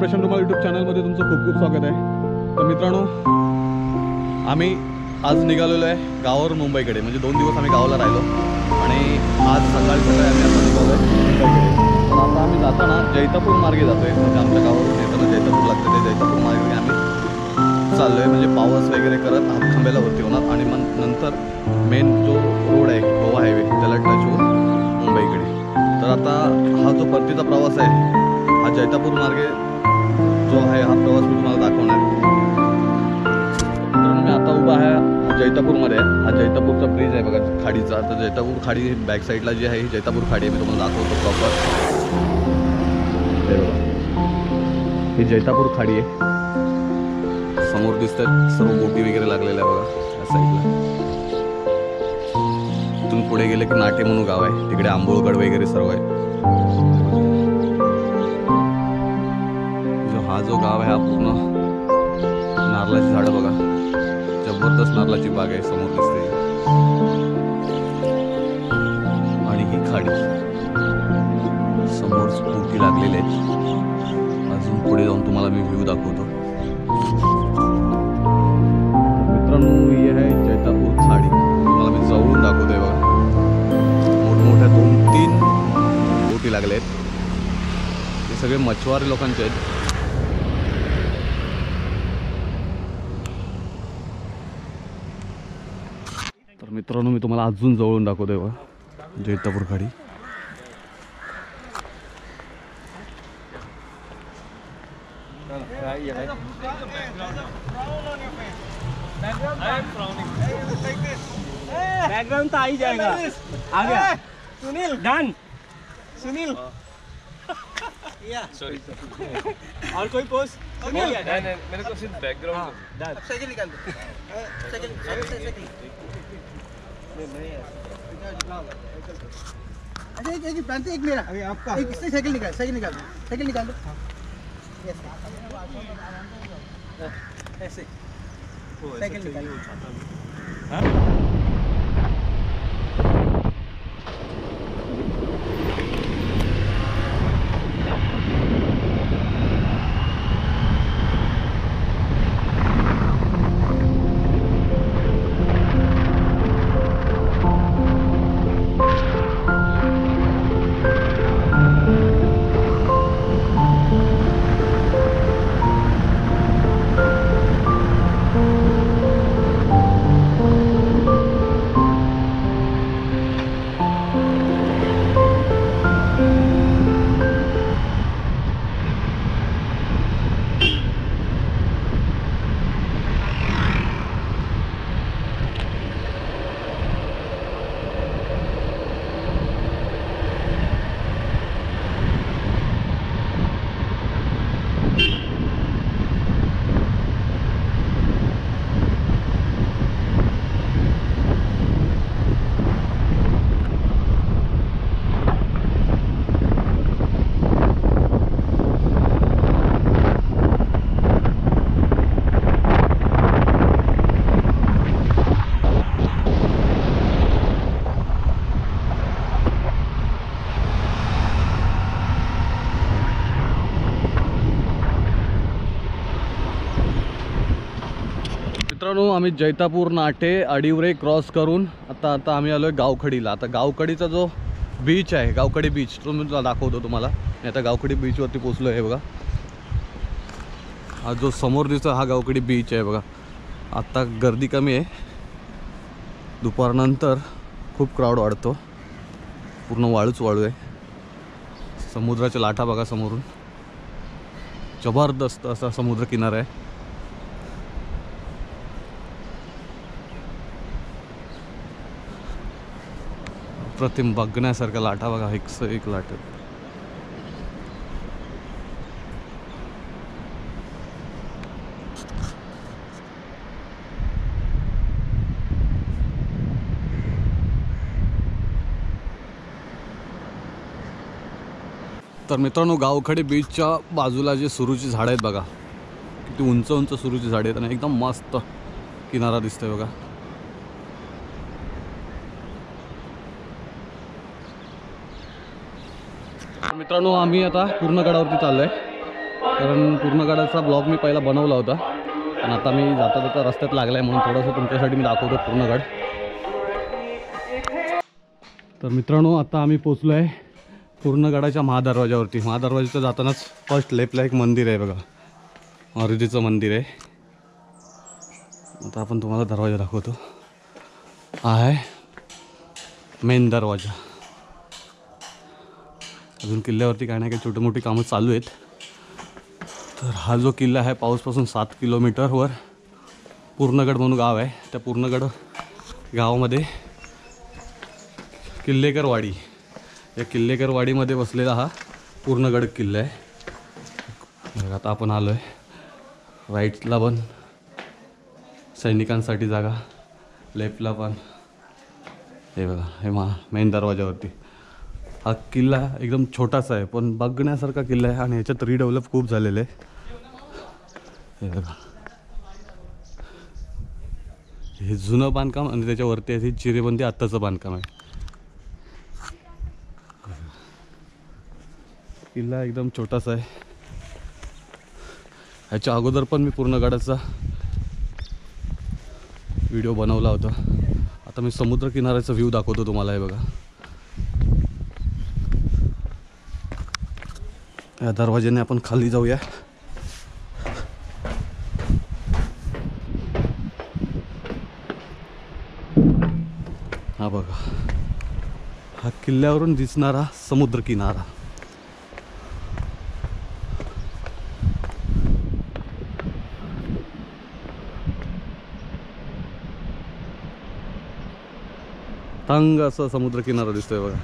प्रशांत रुमाल यूट्यूब चॅनलमध्ये तुमचं खूप खूप स्वागत आहे। तर मित्रांनो, आम्ही आज निघालेलो आहे गावावरून मुंबईकडे। म्हणजे 2 दिवस आम्ही गावाला राहिलो आणि आज सकाळी आम्ही आता निघालो आहे मुंबईकडे। तर आता आम्ही जाताना जैतापूर मार्गे जातो आहे। म्हणजे आमच्या गावावरून येताना जैतापूर लागतं, ते जैतापूर मार्गे आम्ही चाललो आहे। म्हणजे पावस वगैरे करत हातखंब्याला वरती होणार आणि मग नंतर मेन जो रोड आहे गोवा हायवे त्याला टच होऊन मुंबईकडे। तर आता हा जो परतीचा प्रवास आहे हा जैतापूर मार्गे जो आहे हा प्रवास मी तुम्हाला दाखवणार आहे। मित्रांनो, मी आता उभा आहे जैतापूरमध्ये। हा जैतापूरचा ब्रिज आहे बघा खाडीचा। तर जैतापूर खाडी बॅक साईडला जी आहे ही जैतापूर खाडी आहे, मी तुम्हाला दाखवतो प्रॉपर। हे बघा, ही जैतापूर खाडी आहे। समोर दिसतात सर्व बोटी वगैरे लागलेल्या आहे बघा या साईडला। इथून पुढे गेले की नाटे म्हणून गाव आहे, तिकडे आंबोळगड वगैरे सर्व आहे। हा जो गाव आहे हा पूर्ण नारळाची झाडं बघा, जबरदस्त नारळाची बाग आहे समोर दिसते। आणि ही खाडी समोर बोटी लागलेल्या आहेत। अजून पुढे जाऊन तुम्हाला मी व्ह्यू दाखवतो। मित्रांनो, ही आहे जैतापूर खाडी, तुम्हाला मी जवळून दाखवतोय बघा। मोठमोठ्या 2-3 बोटी लागल्या आहेत, हे सगळे मच्छवारी लोकांचे आहेत। तर मित्रांनो, मी तुम्हाला अजून जवळून दाखवतोय बघा जैतापूर खाडी। बैकग्राउंड तो आ ही जाएगा। आ गया सुनील, डन सुनील। सॉरी और कोई पोस्ट सुनील? नहीं, मेरे को सिर्फ बैकग्राउंड डन। साइकिल निकाल दो। साइकिल अच्छा एक पैंती एक मेरा अभी आपका एक इससे साइकिल निकाल दो यस ऐसे साइकिल निकाल दो। मित्रांनो, आम्ही जैतापूर नाटे अडिवरे क्रॉस करून आता आम्ही आलो आहे गावखडीला। आता गावखडीचा जो बीच आहे गावखडी बीच तो मी तुला दाखवतो तुम्हाला। मी आता गावखडी बीचवरती पोचलो आहे बघा। हा जो समोर दिसतो हा गावखडी बीच आहे बघा। आता गर्दी कमी आहे, दुपारनंतर खूप क्राऊड वाढतो। पूर्ण वाळूच वाळू आहे, समुद्राच्या लाटा बघा समोरून, जबरदस्त असा समुद्र किनारा आहे। प्रतिम बघण्यासारख्या लाटा बघा, एक लाट। तर मित्रांनो, गावखडी बीचच्या बाजूला जे सुरूची झाडं आहेत बघा, किती उंच उंच सुरूची झाडे आहेत आणि एकदम मस्त किनारा दिसतोय बघा। मित्रांनो आम्ही आता पूर्ण गडावरती चाललोय कारण पूर्णगडाचा ब्लॉग मी पहिला बनवला होता, पण आता मी जाता जाता रस्त्यात लागला आहे म्हणून थोडंसं तुमच्यासाठी मी दाखवतो पूर्णगड. तर मित्रांनो, आता आम्ही पोचलो आहे पूर्णगडाच्या महादरवाजावरती. महादरवाजाचं जातानाच फर्स्ट लेफ्टला एक मंदिर आहे बघा, मारुतीचं मंदिर आहे. आता आपण तुम्हाला दरवाजा दाखवतो. हा आहे मेन दरवाजा. अजून किल्ल्यावरती काही ना काही छोटी मोठी कामं चालू आहेत. तर हा जो किल्ला आहे पाऊसपासून 7 किलोमीटरवर पूर्णगड म्हणून गाव आहे. त्या पूर्णगड गावामध्ये किल्लेकर वाडी, या किल्लेकर वाडीमध्ये बसलेला हा पूर्णगड किल्ला आहे. आता आपण आलो आहे. राईटला पण सैनिकांसाठी जागा, लेफ्टला पण. हे बघा, हे मेन दरवाजावरती. हा किल्ला एकदम छोटासा आहे पण बघण्यासारखा किल्ला आहे आणि ह्याच्यात रिडेव्हलप खूप झालेलं आहे. हे बघा, हे जुनं बांधकाम आणि त्याच्यावरती आहे चिरेबंदी आत्ताचं बांधकाम आहे. किल्ला एकदम छोटासा आहे. ह्याच्या अगोदर पण मी पूर्णगडाचा व्हिडिओ बनवला होता. आता मी समुद्र किनाऱ्याचा व्ह्यू दाखवतो तुम्हाला. हे बघा, या दरवाजाने आपण खाली जाऊया. हा बघा, हा किल्ल्यावरून दिसणारा समुद्र किनारा. तंग असं समुद्र किनारा दिसतोय बघा.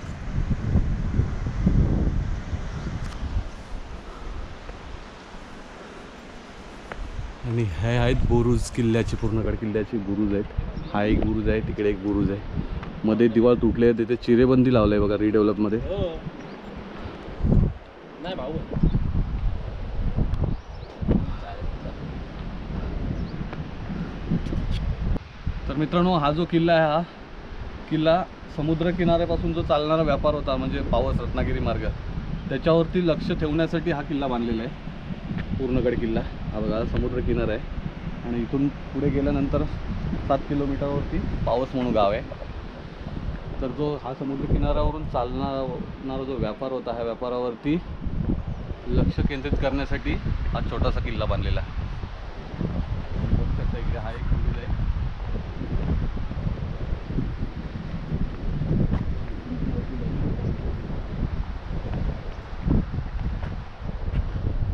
आणि हे आहेत बुरुज, किल्ल्याची, पूर्णगड किल्ल्याची बुरुज आहेत. हा एक बुरुज आहे, तिकडे एक बुरुज आहे. मध्ये दिवाळ तुटले आहे, तिथे चिरेबंदी लावलं आहे बघा रिडेव्हलपमध्ये. नाही भाऊ. तर मित्रांनो, हा जो किल्ला आहे, हा किल्ला समुद्र किनाऱ्यापासून जो चालणारा व्यापार होता म्हणजे पावस रत्नागिरी मार्ग, त्याच्यावरती लक्ष ठेवण्यासाठी हा किल्ला बांधलेला आहे. पूर्णगड किल्ला हा बघा, समुद्र किनारा आहे आणि इथून पुढे गेल्यानंतर 7 किलोमीटरवरती पावस म्हणून गाव आहे. तर जो हा समुद्र किनाऱ्यावरून चालणारा जो व्यापार होता, ह्या व्यापारावरती लक्ष केंद्रित करण्यासाठी हा छोटासा किल्ला बांधलेला आहे. इकडे हा एक मंदिर आहे.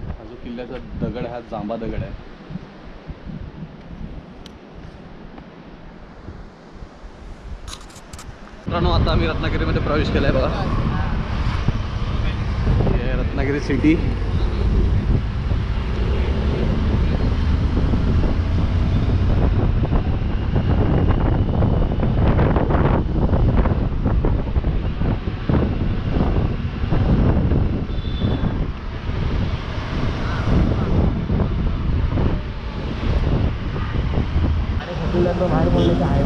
हा जो किल्ल्याचा दगड, हा जांबा दगड आहे. मित्रांनो, आता आम्ही रत्नागिरीमध्ये प्रवेश केला आहे बघा. हे रत्नागिरी सिटी. बाहेर बोलले आहे.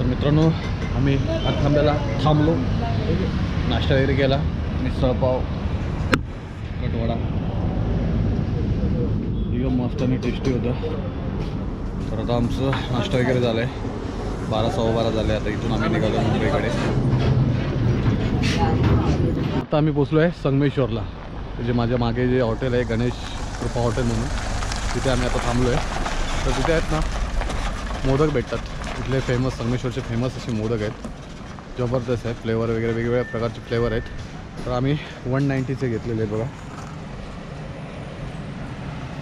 मित्रांनो, आम्ही आथांब्याला थांबलो, नाश्ता वगैरे केला. मिसळपाव, कटवडा एकदम मस्त आणि टेस्टी होतं. तर आता आमचं नाश्ता वगैरे झालं आहे. 12:15 झाले. आता इथून आम्ही निघालो मुंबईकडे. आता आम्ही पोचलो आहे संगमेश्वरला. म्हणजे माझ्या मागे जे हॉटेल आहे गणेश कृपा हॉटेल म्हणून, तिथे आम्ही आता थांबलो आहे. तर तिथे आहेत ना मोदक भेटतात. इथले फेमस संगमेश्वरचे फेमस असे मोदक आहेत. जबरदस्त आहेत. फ्लेवर वगैरे वेगवेगळ्या प्रकारचे फ्लेवर आहेत. तर आम्ही 190चे घेतलेले आहेत बघा.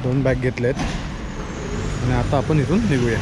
2 बॅग घेतले आहेत आणि आता आपण इथून निघूया.